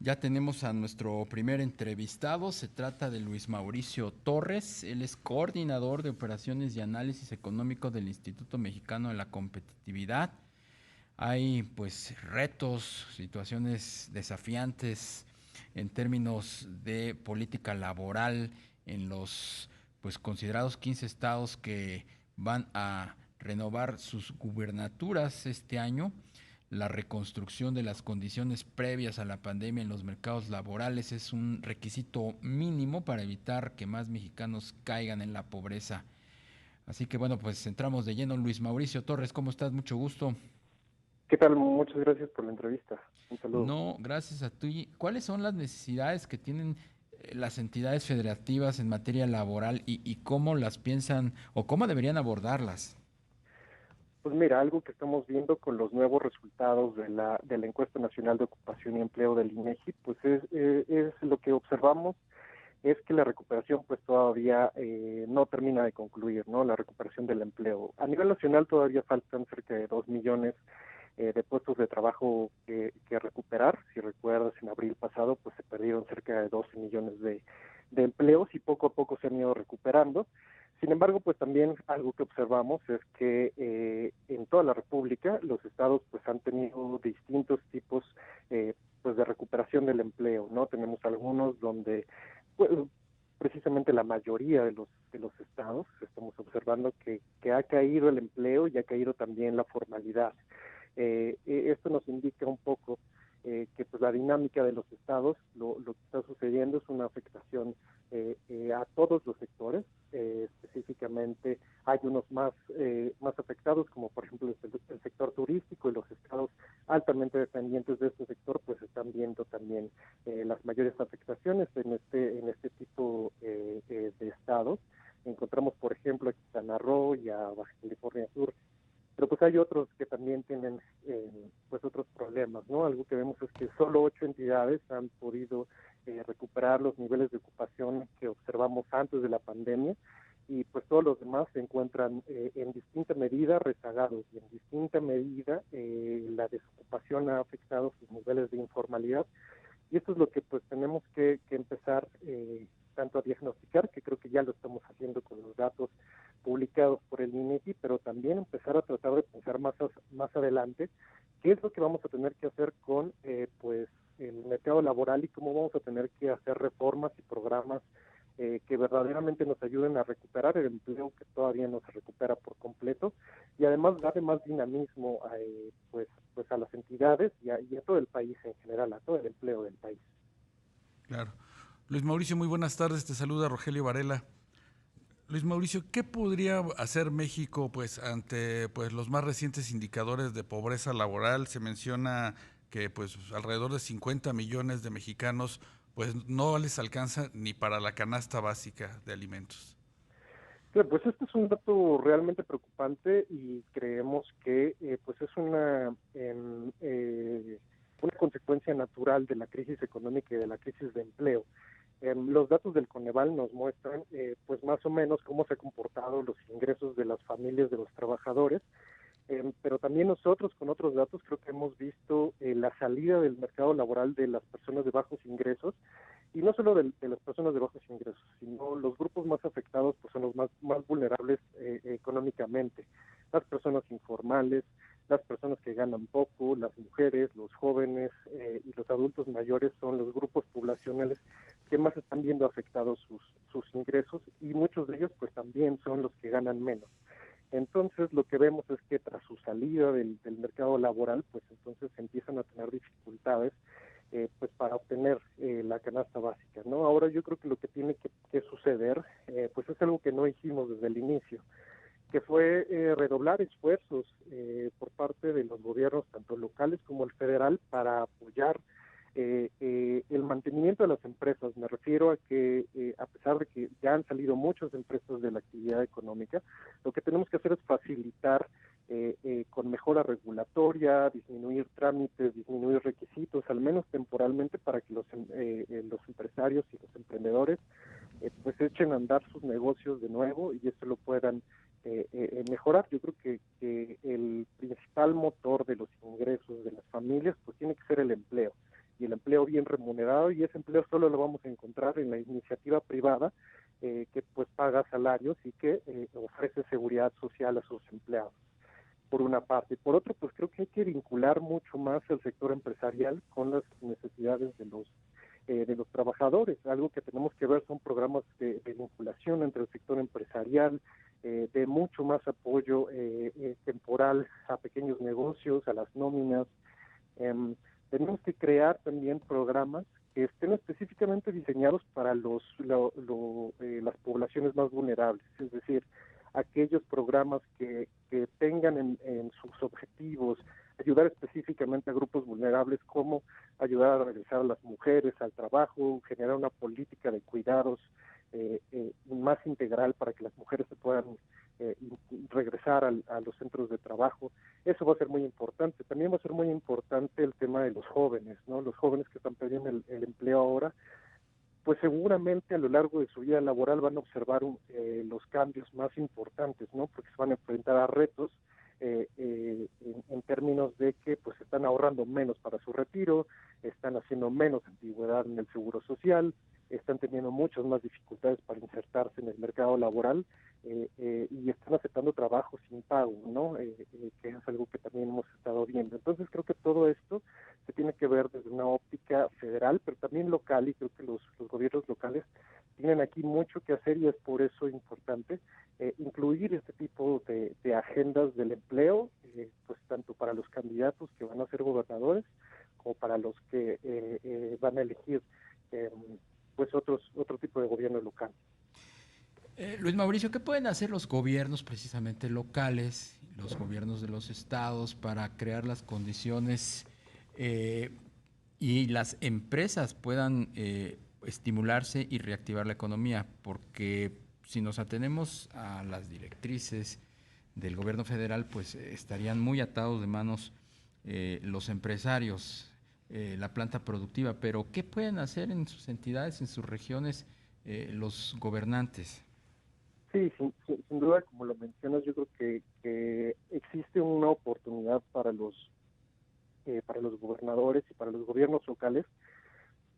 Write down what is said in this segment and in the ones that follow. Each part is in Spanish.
Ya tenemos a nuestro primer entrevistado. Se trata de Luis Mauricio Torres. Él es coordinador de operaciones y análisis económico del Instituto Mexicano de la Competitividad. Hay pues retos, situaciones desafiantes en términos de política laboral en los pues considerados 15 estados que van a renovar sus gubernaturas este año. La reconstrucción de las condiciones previas a la pandemia en los mercados laborales es un requisito mínimo para evitar que más mexicanos caigan en la pobreza. Así que bueno, pues entramos de lleno. Luis Mauricio Torres, ¿cómo estás? Mucho gusto. ¿Qué tal? Muchas gracias por la entrevista. Un saludo. No, gracias a ti. ¿Cuáles son las necesidades que tienen las entidades federativas en materia laboral y cómo las piensan o cómo deberían abordarlas? Pues mira, algo que estamos viendo con los nuevos resultados de la Encuesta Nacional de Ocupación y Empleo del INEGI, pues es lo que observamos es que la recuperación pues todavía no termina de concluir, ¿no? La recuperación del empleo. A nivel nacional todavía faltan cerca de 2 millones de puestos de trabajo que recuperar. Si recuerdas, en abril pasado pues se perdieron cerca de 12 millones de empleos y poco a poco se han ido recuperando. Sin embargo, pues también algo que observamos es que en toda la República los estados pues han tenido distintos tipos pues de recuperación del empleo, ¿no? Tenemos algunos donde pues, precisamente la mayoría de los estados estamos observando que ha caído el empleo y ha caído también la formalidad. Esto nos indica un poco que pues la dinámica de los estados, lo que está sucediendo es una afectación a todos los sectores. Específicamente hay unos más afectados, como por ejemplo el sector turístico, y los estados altamente dependientes de este sector pues están viendo también las mayores afectaciones en este tipo de estados. Encontramos, por ejemplo, a Quintana Roo y a Baja California Sur, pero pues hay otros que también tienen pues otros problemas, ¿no? Algo que vemos es que solo 8 entidades han podido recuperar los niveles de ocupación que observamos antes de la pandemia, y pues todos los demás se encuentran en distinta medida rezagados, y en distinta medida la desocupación ha afectado sus niveles de informalidad, y esto es lo que pues tenemos que empezar tanto a diagnosticar, que creo que ya lo estamos haciendo con los datos publicados por el INEGI, pero también empezar a tratar de pensar más adelante qué es lo que vamos a tener que hacer con pues el mercado laboral, y cómo vamos a tener que hacer reformas y programas que verdaderamente nos ayuden a recuperar el empleo que todavía no se recupera por completo, y además darle más dinamismo pues a las entidades y a todo el país en general, a todo el empleo del país. Claro. Luis Mauricio, muy buenas tardes. Te saluda Rogelio Varela. Luis Mauricio, ¿qué podría hacer México pues ante pues los más recientes indicadores de pobreza laboral? Se menciona que pues alrededor de 50 millones de mexicanos pues no les alcanza ni para la canasta básica de alimentos. Claro, pues este es un dato realmente preocupante, y creemos que pues es una consecuencia natural de la crisis económica y de la crisis de empleo. Los datos del Coneval nos muestran pues más o menos cómo se han comportado los ingresos de las familias de los trabajadores, pero también nosotros con otros datos creo que hemos visto la salida del mercado laboral de las personas de bajos ingresos, y no solo de las personas de bajos ingresos, sino los grupos más afectados pues son los más vulnerables económicamente: las personas informales, las personas que ganan poco, las mujeres, los jóvenes y los adultos mayores son los grupos poblacionales que más están viendo afectados sus ingresos, y muchos de ellos pues también son los que ganan menos. Entonces lo que vemos es que tras su salida del mercado laboral, pues entonces empiezan a tener dificultades pues para obtener la canasta básica, ¿no? Ahora yo creo que lo que tiene que suceder, pues es algo que no hicimos desde el inicio, que fue redoblar esfuerzos por parte de los gobiernos, tanto locales como el federal, para apoyar el mantenimiento de las empresas. Me refiero a que a pesar de que ya han salido muchas empresas de la actividad económica, lo que tenemos que hacer es facilitar con mejora regulatoria, disminuir trámites, disminuir requisitos, al menos temporalmente, para que los empresarios y los emprendedores pues echen a andar sus negocios de nuevo y esto lo puedan mejorar. Yo creo que el principal motor de los ingresos de las familias pues tiene que ser el empleo. y el empleo bien remunerado, y ese empleo solo lo vamos a encontrar en la iniciativa privada, que pues paga salarios y que ofrece seguridad social a sus empleados, por una parte. Por otro, pues creo que hay que vincular mucho más el sector empresarial con las necesidades de los trabajadores. Algo que tenemos que ver son programas de vinculación entre el sector empresarial, de mucho más apoyo temporal a pequeños negocios, a las nóminas. Tenemos que crear también programas que estén específicamente diseñados para las poblaciones más vulnerables, es decir, aquellos programas que tengan en sus objetivos ayudar específicamente a grupos vulnerables, como ayudar a regresar a las mujeres al trabajo, generar una política de cuidados más integral para que las mujeres se puedan regresar a los centros de trabajo. Eso va a ser muy importante. También va a ser muy importante el tema de los jóvenes, ¿no? Los jóvenes que están perdiendo el empleo ahora, pues seguramente a lo largo de su vida laboral van a observar los cambios más importantes, ¿no? Porque se van a enfrentar a retos en términos de que pues están ahorrando menos para su retiro, están haciendo menos antigüedad en el seguro social, están teniendo muchas más dificultades para insertarse en el mercado laboral, y están aceptando trabajos sin pago, ¿no? Que es algo que también hemos estado viendo. Entonces creo que todo esto se tiene que ver desde una óptica federal, pero también local, y creo que los gobiernos locales tienen aquí mucho que hacer, y es por eso importante incluir este tipo de agendas del empleo, pues tanto para los candidatos que van a ser gobernadores como para los que van a elegir pues otro tipo de gobierno local. Luis Mauricio, ¿qué pueden hacer los gobiernos precisamente locales, los gobiernos de los estados, para crear las condiciones eh, y las empresas puedan estimularse y reactivar la economía? Porque si nos atenemos a las directrices del gobierno federal, pues estarían muy atados de manos los empresarios, la planta productiva. Pero ¿qué pueden hacer en sus entidades, en sus regiones, los gobernantes? Sí, sin duda, como lo mencionas, yo creo que existe una oportunidad para los gobernadores y para los gobiernos locales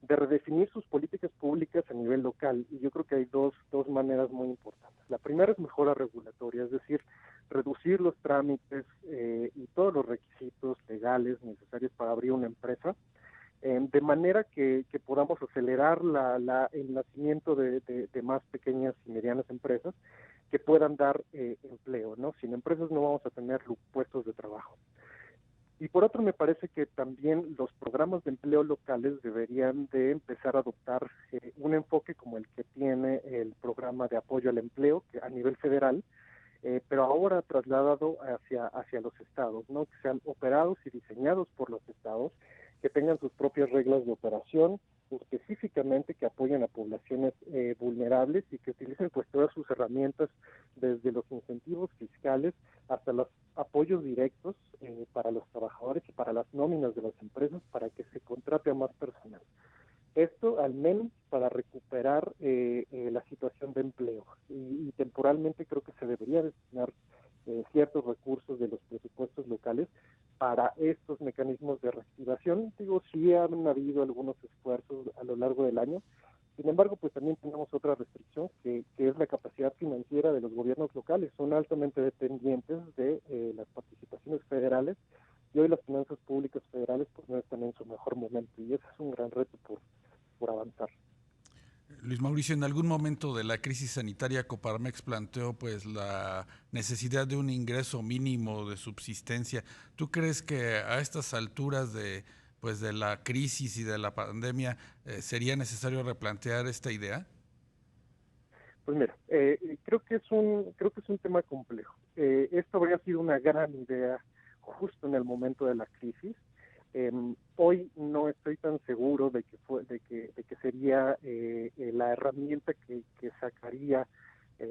de redefinir sus políticas públicas a nivel local, y yo creo que hay dos maneras muy importantes. La primera es mejora regulatoria, es decir, reducir los trámites y todos los requisitos legales necesarios para abrir una empresa, de manera que podamos acelerar el nacimiento de más pequeñas y medianas empresas que puedan dar empleo, ¿no? Sin empresas no vamos a tener puestos de trabajo. Y por otro, me parece que también los programas de empleo locales deberían de empezar a adoptar un enfoque como el que tiene el programa de apoyo al empleo, que a nivel federal, pero ahora trasladado hacia los estados, ¿no? Que sean operados y diseñados por los estados, que tengan sus propias reglas de operación, específicamente que apoyen a poblaciones vulnerables, y que utilicen pues todas sus herramientas, desde los incentivos fiscales hasta los apoyos directos para los trabajadores y para las nóminas de las empresas, para que se contrate a más personal. Esto al menos para recuperar la situación de empleo, y temporalmente creo que se debería destinar ciertos recursos de los presupuestos locales para estos mecanismos de reactivación. Digo, sí han habido algunos esfuerzos a lo largo del año, sin embargo, pues también tenemos otra restricción, que es la capacidad financiera de los gobiernos locales. Son altamente dependientes de las participaciones federales, y hoy las finanzas públicas federales pues no están en su mejor momento, y ese es un gran reto por avanzar. Luis Mauricio, en algún momento de la crisis sanitaria, Coparmex planteó pues la necesidad de un ingreso mínimo de subsistencia. ¿Tú crees que a estas alturas de la crisis y de la pandemia sería necesario replantear esta idea? Pues mira, creo que es un tema complejo. Esto habría sido una gran idea justo en el momento de la crisis. Hoy no estoy tan seguro de que sería la herramienta que sacaría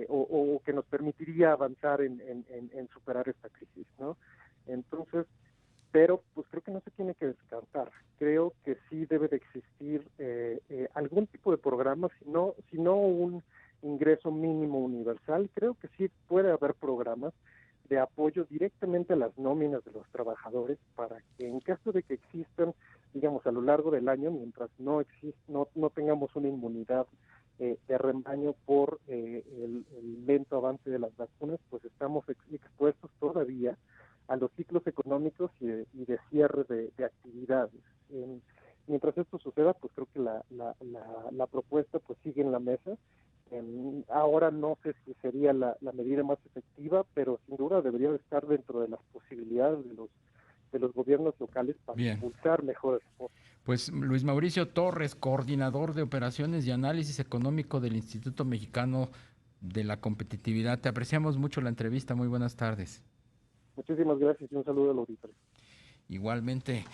o que nos permitiría avanzar en superar esta crisis, ¿no? Entonces, pero pues creo que no se tiene que descartar. Creo que sí debe de existir algún tipo de programa, si no un ingreso mínimo universal. Creo que sí puede haber programas de apoyo directamente a las nóminas de los trabajadores, para que en caso de que existan, digamos, a lo largo del año, no tengamos una inmunidad de rebaño por el lento avance de las vacunas, pues estamos expuestos todavía a los ciclos económicos y de cierre de actividades. Mientras esto suceda, pues creo que la propuesta pues sigue en la mesa. Ahora no sé si sería la medida más efectiva, pero sin duda debería de estar dentro de las posibilidades de los gobiernos locales para impulsar mejores cosas. Pues Luis Mauricio Torres, coordinador de operaciones y análisis económico del Instituto Mexicano de la Competitividad. Te apreciamos mucho la entrevista. Muy buenas tardes. Muchísimas gracias y un saludo al auditorio. Igualmente.